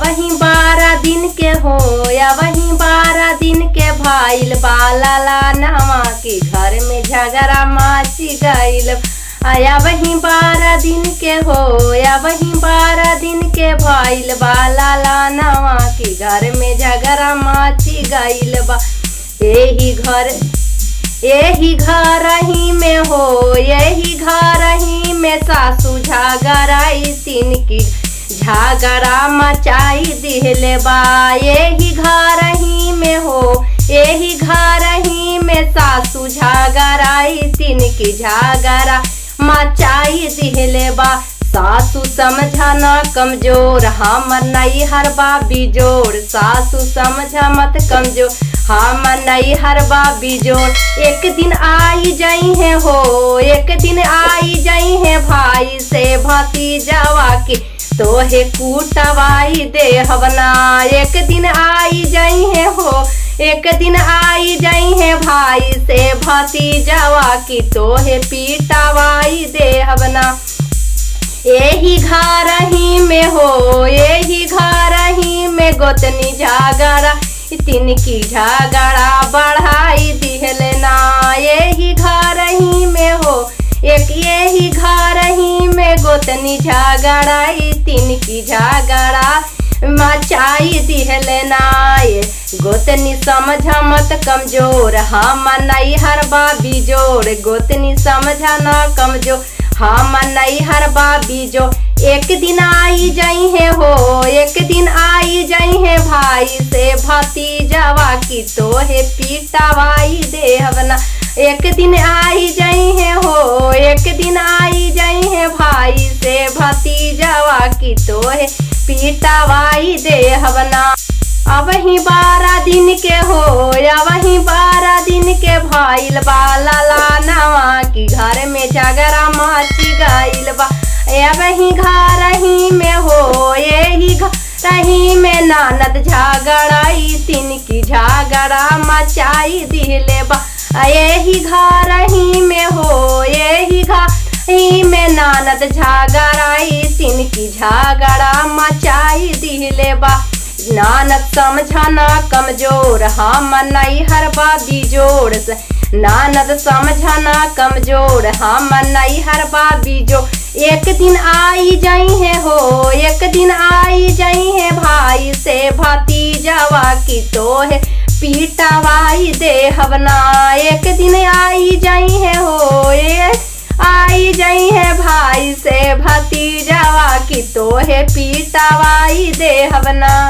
वही 12 दिन के हो या वही 12 दिन के भाईल बाला नवा के घर में झगड़ा माची गईल। आया वही 12 दिन के हो या वही 12 दिन के भाईल बाला नवा के घर में झगड़ा माची गईल बा। यही घर ही में हो यही घर ही में सासू झगड़ाई तीन की झगड़ा मचाई दिहले बा। यही घर ही में हो यही घर ही में सासू झगड़ाई तीन की झगड़ा मचाई दिहले बा। सासू समझा न कमजोर हमर नैहर बा बिजोड़। सासू समझा मत कमजोर हमर नैहर बा बिजोड़। एक दिन आई जाई है हो एक दिन आई जाई है भाई से भतीजावा के तोहे कुटवाई दे हवना। एक दिन आई जाई है हो एक दिन आई जाई है भाई से भतीजावा की तोहे पीटावाई दे हवना। यही घर ही में हो यही घर ही में गोतनी झगड़ा तीन की झगड़ा बढ़ाई दिहले ना। यही घर ही में हो एक यही घर ही में गोतनी झगड़ाई तीन की झगड़ा मचाई दिहले ना। ये गोतनी समझा मत कमजोर हम नैहर बा बिजोड़। गोतनी समझा न कमजोर हम नैहर बा बिजोड़। एक दिन आई जाई है हो एक दिन आई जाई है भाई से भतीजावा की तोहे पीटावाई दे हवना। एक दिन आई जाई है हो एक दिन आई जाई है भाई से भतीजावा की तोहे पीटावाई दे हवना। अब ही 12 दिन के हो या वही 12 दिन के भाईल बाला नवा की घर में झगड़ा माची गईल बा। अब ही घर ही में हो यही घर ही में ननद झगड़ाई तीन की झगड़ा मचाई दिहले बा। यही घर ही में हो यही घर ही में ननद झगड़ाई तीन की झगड़ा मचाई दिहले बा। ननद समझा न कमजोर हम नैहर बा बिजोड़। ननद समझा न कमजोर हम नैहर बा बिजोड़। एक दिन आई जाई है हो एक दिन आई जाई है भाई से भतीजावा की तोहे पीटावाई दे हवना। एक दिन आई जाई है हो आई जाई है भाई से भतीजावा की तोहे पीटावाई दे हवना।